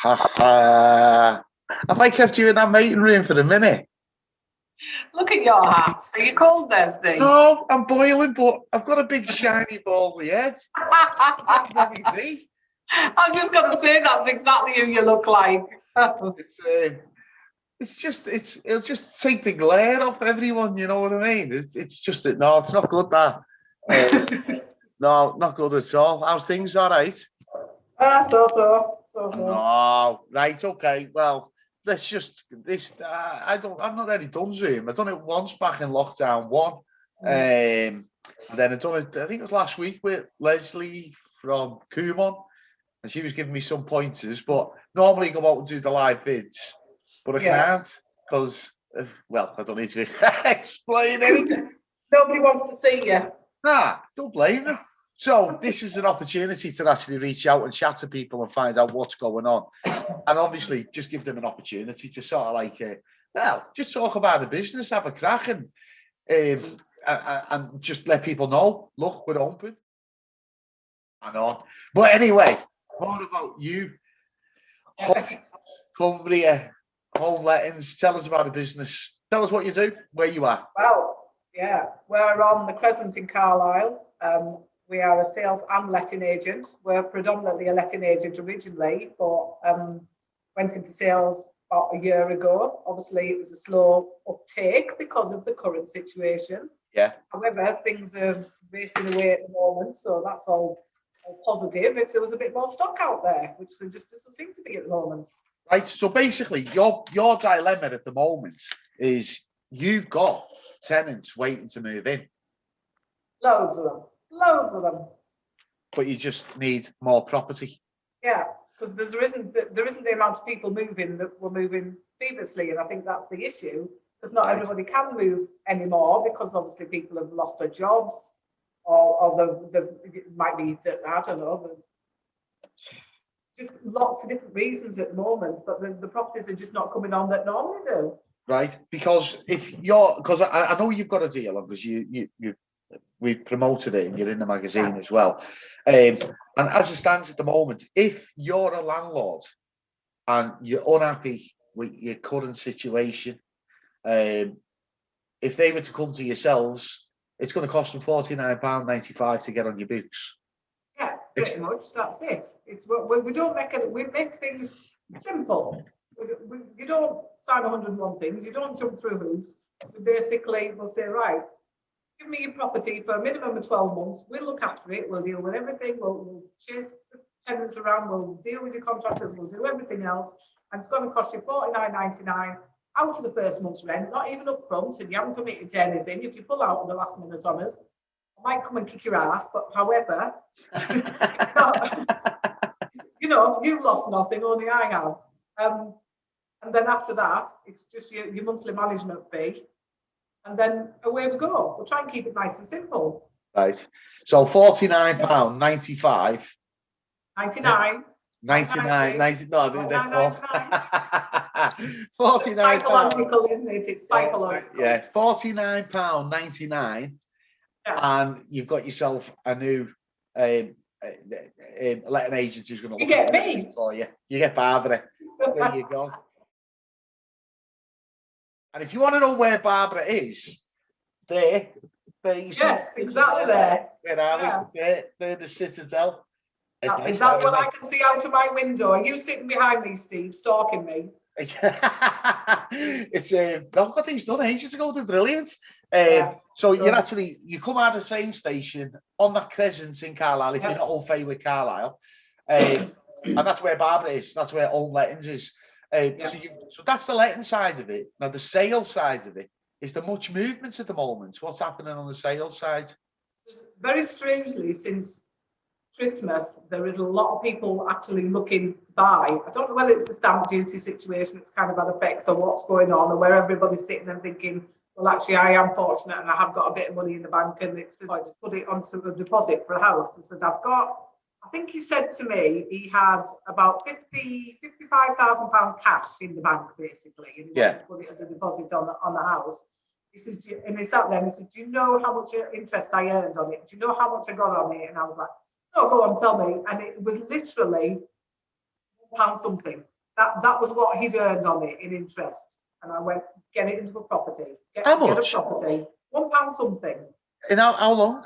Have I kept you in that meeting room for a minute? Look at your hat. Are you cold there, Steve? No, I'm boiling, but I've got a big shiny bally head. I'm just going to say that's exactly who you look like. It'll just take the glare off everyone. You know what I mean? It's just that. No, it's not good. That no, not good at all. How's things? All right? So. No, right, okay. Well, let's just this. I've not really done Zoom. I've done it once back in lockdown one, and then I've done it. I think it was last week with Leslie from Kumon, and she was giving me some pointers. But normally go out and do the live vids, but I can't because, well, I don't need to explain anything. Nobody wants to see you. Nah, don't blame them. So this is an opportunity to actually reach out and chat to people and find out what's going on. And obviously just give them an opportunity to sort of like, just talk about the business, have a crack and just let people know, look, we're open and on. But anyway, more about you. Homes Cumbria, home lettings. Tell us about the business. Tell us what you do, where you are. Well, yeah, we're on the Crescent in Carlisle. We are a sales and letting agent. We're predominantly a letting agent originally, but went into sales about a year ago. Obviously, it was a slow uptake because of the current situation. Yeah. However, things are racing away at the moment, so that's all positive. If there was a bit more stock out there, which there just doesn't seem to be at the moment. Right. So basically, your dilemma at the moment is you've got tenants waiting to move in. Loads of them. But you just need more property. Yeah, because there isn't the amount of people moving that were moving previously, and I think that's the issue. Because not everybody can move anymore because obviously people have lost their jobs, or the might be, I don't know, just lots of different reasons at the moment. But the properties are just not coming on that normally do. Right, because I know you've got a deal, because we've promoted it and you're in the magazine as well. And as it stands at the moment, if you're a landlord and you're unhappy with your current situation, if they were to come to yourselves, it's going to cost them £49.95 to get on your books. Yeah, pretty much. That's it. It's we don't make it. We make things simple. You don't sign 101 things. You don't jump through hoops. We basically will say, right, give me your property for a minimum of 12 months. We'll look after it. We'll deal with everything. We'll chase the tenants around. We'll deal with your contractors. We'll do everything else. And it's going to cost you £49.99 out of the first month's rent, not even up front, and you haven't committed to anything. If you pull out on the last minute on us, I might come and kick your ass. But however, it's not, you've lost nothing, only I have. And then after that, it's just your monthly management fee. And then away we go. We'll try and keep it nice and simple. Right. So £49.95. 99. 99, 90, no, £49. Psychological, isn't it? It's psychological. Yeah, £49.99. Yeah. And you've got yourself a new letting agent who's going to look at me for you. You get Barbara. There you go. And if you want to know where Barbara is, there yes, exactly there. Where are we? There, the Citadel. That's exactly what I can see out of my window. Are you sitting behind me, Steve, stalking me? It's I've got things done ages ago. They're brilliant. So you come out of the train station on that Crescent in Carlisle if you're not all familiar with Carlisle, and that's where Barbara is. That's where Home Lettings is. So that's the letting side of it. Now the sales side of it, is there much movement at the moment? What's happening on the sales side? Very strangely, since Christmas, there is a lot of people actually looking to buy. I don't know whether it's the stamp duty situation that's kind of had effects on what's going on, or where everybody's sitting and thinking, well, actually, I am fortunate and I have got a bit of money in the bank, and it's to put it onto a deposit for a house. They said, I think he said to me he had about £55,000 cash in the bank, basically, and he wanted to put it as a deposit on the house. He says, and he sat there and he said, do you know how much interest I earned on it? Do you know how much I got on it? And I was like, oh, go on, tell me. And it was literally £1 something. That was what he'd earned on it in interest. And I went, get it into a property. How Get much? a property. £1 something. In how long?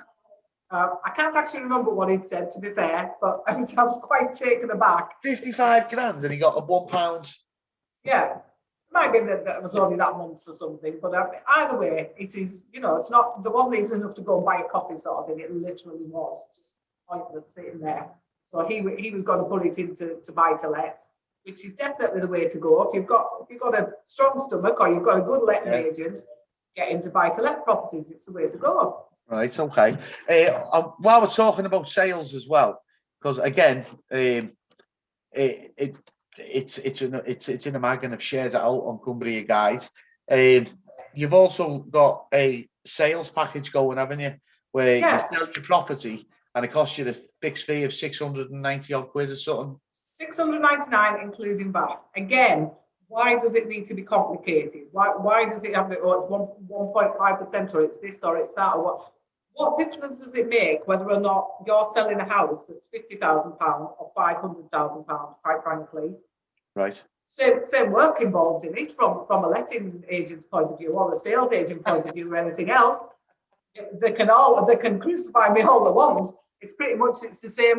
I can't actually remember what he'd said, to be fair, but I was quite taken aback. 55 grand and he got a £1. Yeah, it might be that it was only that month or something, but either way, it is, you know, it's not, there wasn't even enough to go and buy a coffee sort of thing. It literally was just pointless sitting there. So he was going to put it into buy to lets, which is definitely the way to go. If you've got a strong stomach or you've got a good letting agent, get into buy to let properties. It's the way to go. Right. Okay. While we're talking about sales as well, because again, it's in a mag and I've shared it out on Cumbria Guys. You've also got a sales package going, haven't you? Where you sell your property and it costs you the fixed fee of 690 odd quid or something. 699 including VAT. Again, why does it need to be complicated? Why does it have to, it's 1.5% or it's this or it's that or what? What difference does it make whether or not you're selling a house that's £50,000 or £500,000, quite frankly? Right. Same work involved in it from a letting agent's point of view or a sales agent point of view or anything else. They can crucify me all they want. It's pretty much the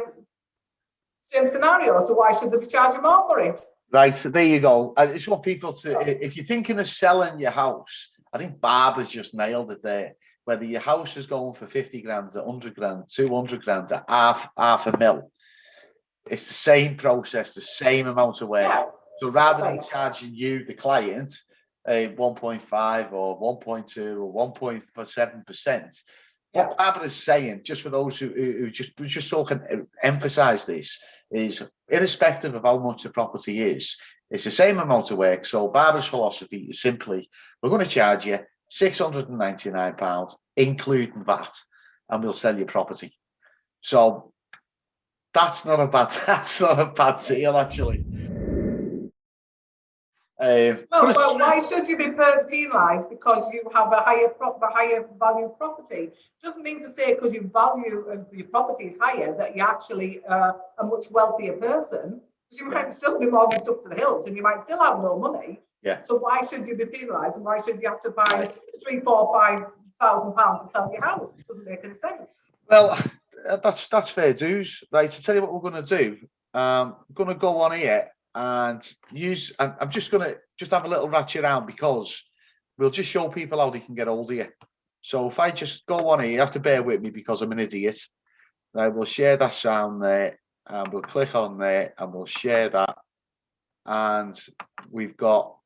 same scenario. So why should they be charging more for it? Right. So there you go. It's what people say. If you're thinking of selling your house, I think Barbara's just nailed it there. Whether your house is going for 50 grand, 100 grand, 200 grand, half a mil, it's the same process, the same amount of work. Yeah. So rather than charging you, the client, 1.5 or 1.2 or 1.7%, what Barbara's saying, just for those who just so can emphasize this, is irrespective of how much the property is, it's the same amount of work. So Barbara's philosophy is simply, we're going to charge you £699, including VAT, and we'll sell your property. So that's not a bad deal, actually. Well, why should you be penalised because you have a higher value property? Doesn't mean to say because your value of your property is higher that you're actually a much wealthier person. Because you might still be mortgaged up to the hills and you might still have no money. Yeah. So why should you be penalised and why should you have to buy £3,000, £4,000, £5,000 to sell your house? It doesn't make any sense. Well, that's fair dues, right? To tell you what we're going to do, I'm going to go on here and I'm just going to have a little ratchet around because we'll just show people how they can get hold of you. So if I just go on here, you have to bear with me because I'm an idiot. Right, we'll share that sound there and we'll click on there and we'll share that. And we've got,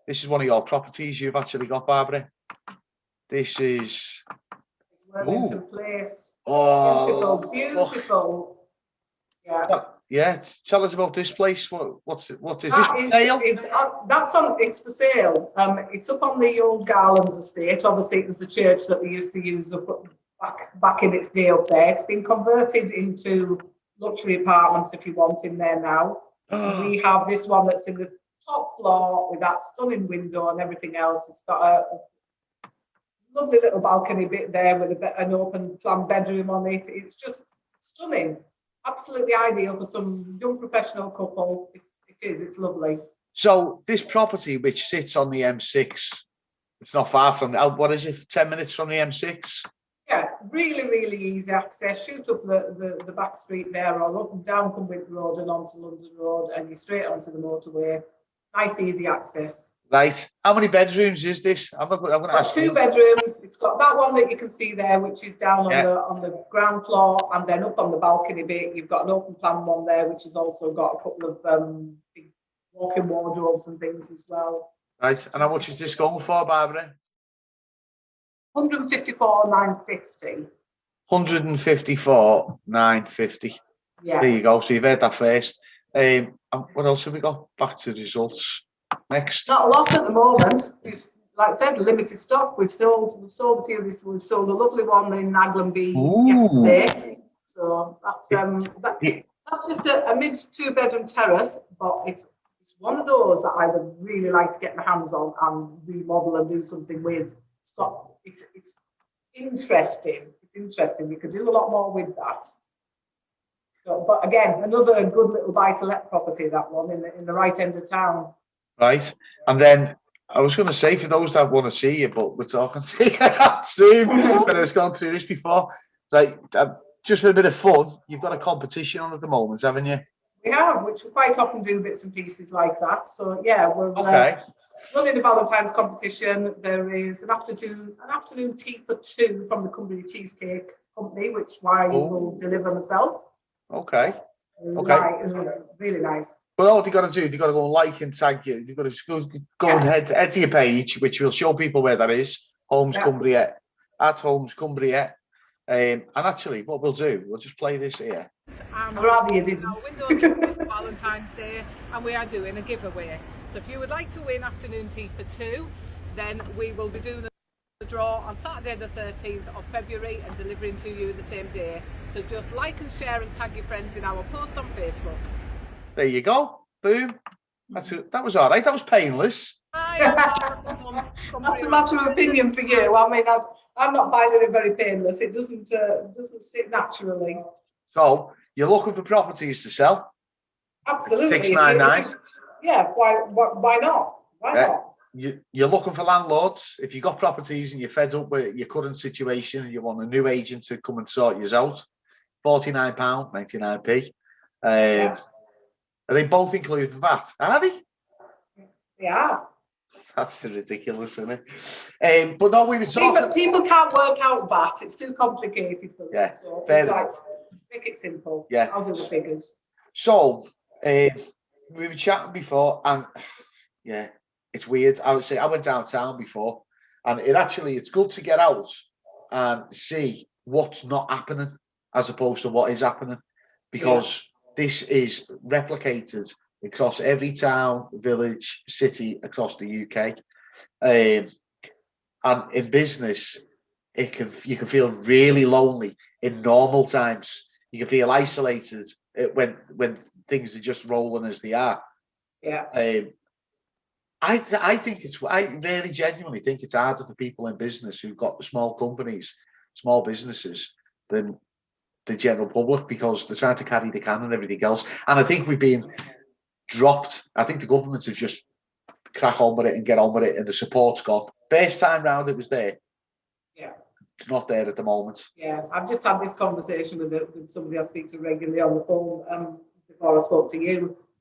this is one of your properties you've actually got, Barbara. This is Wellington Place. Oh, beautiful. Yeah. Yeah. Tell us about this place. What is this for sale? It's for sale. It's up on the old Garlands estate. Obviously, it was the church that they used to use back in its day up there. It's been converted into luxury apartments, if you want, in there now. We have this one that's in the top floor with that stunning window and everything else. It's got a lovely little balcony bit there with an open plan bedroom on it. It's just stunning. Absolutely ideal for some young professional couple. It's lovely. So this property, which sits on the M6, it's not far from, what is it, 10 minutes from the M6? Yeah, really, really easy access. Shoot up the back street there or up and down Cumbria Road and onto London Road and you're straight onto the motorway. Nice, easy access. Right. How many bedrooms is this? I'm going to ask 2 bedrooms. It's got that one that you can see there, which is down on the ground floor, and then up on the balcony bit, you've got an open plan one there, which has also got a couple of big walk-in wardrobes and things as well. Right. And how much is this going for, Barbara? 154,950. 154,950. Yeah. There you go. So you've heard that first. What else have we got? Back to the results. Next. Not a lot at the moment. It's, like I said, limited stock. We've sold a few of these. We've sold a lovely one in Naglenby yesterday. So that's just a mid 2-bedroom terrace, but it's one of those that I would really like to get my hands on and remodel and do something with. It's interesting. It's interesting. We could do a lot more with that. So, but again, another good little buy-to-let property, that one in the right end of town. Right. And then I was going to say, for those that want to see you, but we're talking to you on Zoom, but it's gone through this before. Like, just for a bit of fun, you've got a competition on at the moment, haven't you? We have, which we quite often do bits and pieces like that. So yeah, we're running a Valentine's competition. There is an afternoon tea for two from the Cumbria Cheesecake Company, which I will deliver myself. Okay. Really nice. But all you got to do, you got to go and like and tag you. You've got to go and head to your page, which will show people where that is. Homes Cumbria, at Homes Cumbria. And actually, what we'll do, we'll just play this here. I'd rather you didn't. Valentine's Day, and we are doing a giveaway. So if you would like to win afternoon tea for two, then we will be doing a draw on Saturday the 13th of February and delivering to you the same day. So just like and share and tag your friends in our post on Facebook. There you go. Boom. That was all right. That was painless. That's a matter of opinion for you. I mean, I'm not finding it very painless. It doesn't sit naturally. So you're looking for properties to sell? Absolutely. 699. Yeah. Why not? Why not? You're looking for landlords. If you've got properties and you're fed up with your current situation and you want a new agent to come and sort you out, £49, 99p. Are they both including VAT? Are they? Yeah. That's ridiculous, isn't it? But no, we were talking. People can't work out VAT. It's too complicated for them. Yeah, so it's like, make it simple. Yeah. I'll do the figures. So we were chatting before, and yeah, it's weird. I would say I went downtown before, and it's good to get out and see what's not happening as opposed to what is happening, because this is replicated across every town, village, city across the UK. And in business, you can feel really lonely in normal times. You can feel isolated when things are just rolling as they are. Yeah. I really genuinely think it's harder for people in business who've got small companies, small businesses, than the general public, because they're trying to carry the can and everything else. And I think we've been dropped. I think the government have just crack on with it and get on with it, and the support's gone. First time round it was there. Yeah. It's not there at the moment. Yeah, I've just had this conversation with somebody I speak to regularly on the phone before I spoke to you.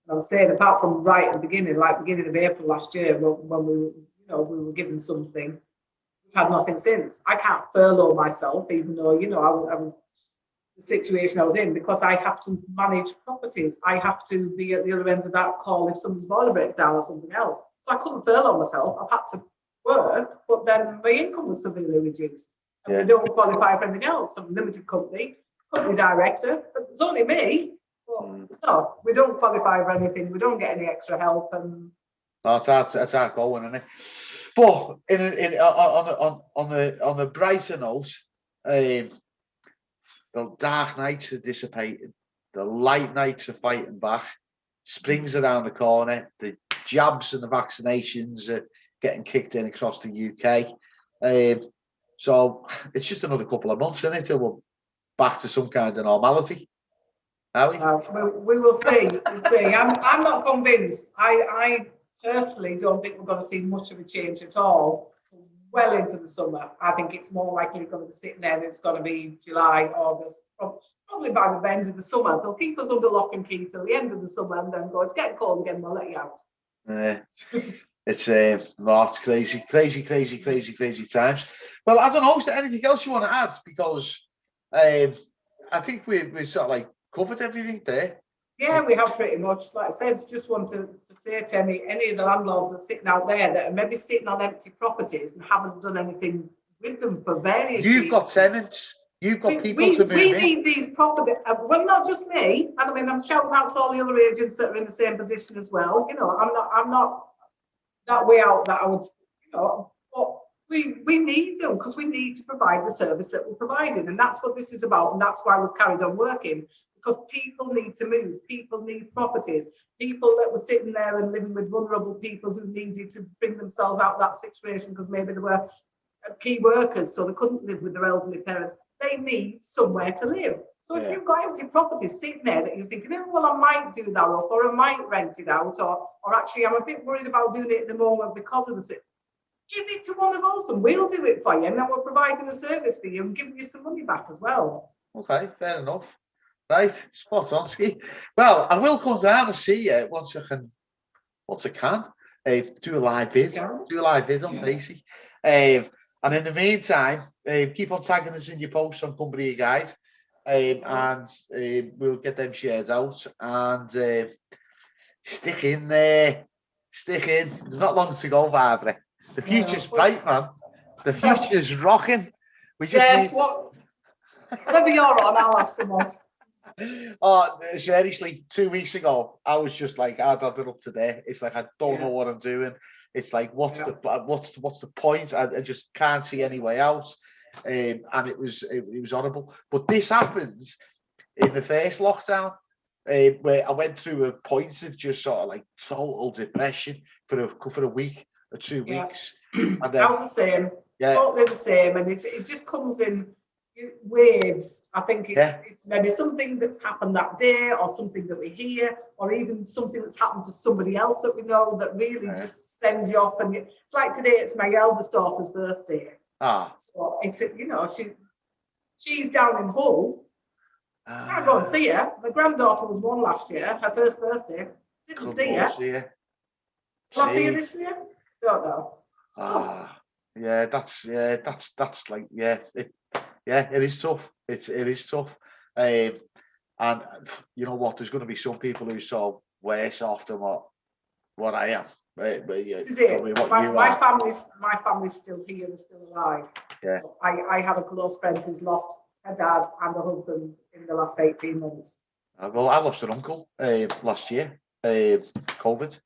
And I was saying, apart from right at the beginning, like beginning of April last year, when we were given something, we've had nothing since. I can't furlough myself, even though I was the situation I was in, because I have to manage properties. I have to be at the other end of that call if somebody's boiler breaks down or something else. So I couldn't furlough myself. I've had to work, but then my income was severely reduced. And we don't qualify for anything else. I'm a limited company director, but it's only me. Well, no, we don't qualify for anything. We don't get any extra help. And that's our goal, isn't it? But on a brighter note, the dark nights are dissipating. The light nights are fighting back. Spring's around the corner. The jabs and the vaccinations are getting kicked in across the UK. So it's just another couple of months, isn't it, till we're back to some kind of normality. Are we? We will see. We'll see. I'm not convinced. I personally don't think we're going to see much of a change at all well into the summer. I think it's more likely going to be sitting there. It's going to be July, August, probably by the end of the summer. They'll keep us under lock and key till the end of the summer, and then go, it's getting cold again, we'll let you out. It's crazy times. Well, I don't know, is there anything else you want to add? Because I think we sort of like covered everything there. Yeah, we have pretty much. Like I said, just want to say to any of the landlords that are sitting out there that are maybe sitting on empty properties and haven't done anything with them for various reasons. You've got tenants. You've got people to move in. We need these properties. Well, not just me. I mean, I'm shouting out to all the other agents that are in the same position as well. I'm not that way out that I would, but we need them, because we need to provide the service that we're providing. And that's what this is about. And that's why we've carried on working. Because people need to move, people need properties, people that were sitting there and living with vulnerable people who needed to bring themselves out of that situation because maybe they were key workers, so they couldn't live with their elderly parents. they need somewhere to live. So if you've got empty properties sitting there that you're thinking, oh, well, I might do that up, or I might rent it out, or actually I'm a bit worried about doing it at the moment because of the give it to one of us and we'll do it for you, and then we're providing a service for you and giving you some money back as well. Okay, fair enough. Right, spot on, Ski. Well, I will come down and see you once I can. Do a live vid. Do a live vid on Facey. And in the meantime, keep on tagging us in your posts on Cumbria Guide. And we'll get them shared out. And stick in there. Stick in. There's not long to go, Barbara. The future's bright, man. The future's rocking. We just whatever you're on, I'll have some of. Oh, seriously, 2 weeks ago, I was just like, I'd had it up to there. It's like, I don't know what I'm doing. It's like, what's the point? I just can't see any way out. And it was horrible. But this happens in the first lockdown, where I went through a point of just sort of like total depression for a week or 2 weeks. And then, I was the same, totally the same, and it just comes in waves. I think it's maybe something that's happened that day, or something that we hear, or even something that's happened to somebody else that we know that really just sends you off. And it's like today, it's my eldest daughter's birthday. So it's she's down in Hull. I go and see her. My granddaughter was 1 last year, her first birthday. Didn't see her. Will I see her this year? Don't know. It's tough. That's like it is tough. It is tough. And you know what? There's going to be some people who saw worse off than what I am. This is it. My family's still here. They're still alive. Yeah. So I have a close friend who's lost her dad and her husband in the last 18 months. Well, I lost an uncle last year, COVID,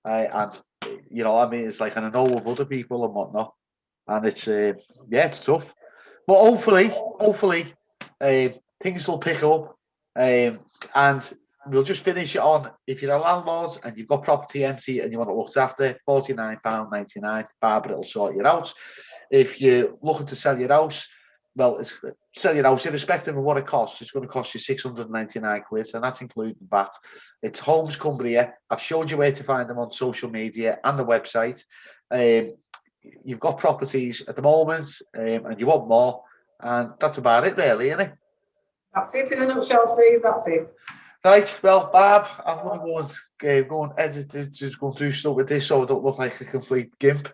and you know, I mean, it's like, and I know of other people and whatnot, and it's it's tough. But hopefully, things will pick up, and we'll just finish it on. If you're a landlord and you've got property empty and you want it looked after, £49.99. Barbara will sort you out. If you're looking to sell your house, well, sell your house irrespective of what it costs. It's going to cost you £699, and that's including VAT. It's Homes Cumbria. I've showed you where to find them on social media and the website. You've got properties at the moment, and you want more, and that's about it, really, isn't it? That's it in a nutshell, Steve. That's it. Right. Well, Barb, I'm going to go and edit it, just go through stuff with this, so I don't look like a complete gimp.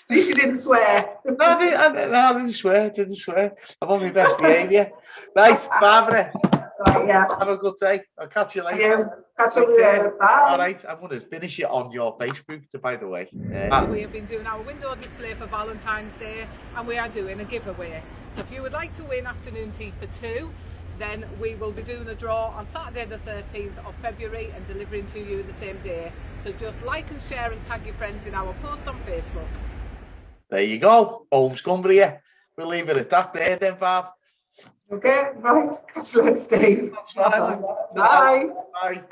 At least you didn't swear. No, I didn't swear. I'm on my best behaviour. Right, Barbara. Right, yeah. Have a good day. I'll catch you later. Yeah, catch up with you. Bye. All right, I'm going to finish it on your Facebook, by the way. We have been doing our window display for Valentine's Day, and we are doing a giveaway. So if you would like to win afternoon tea for 2, then we will be doing a draw on Saturday the 13th of February and delivering to you the same day. So just like and share and tag your friends in our post on Facebook. There you go, Homes Cumbria. We'll leave it at that there then, Barb. Okay, right. Catch you later, Steve. That's fine. Bye. Bye.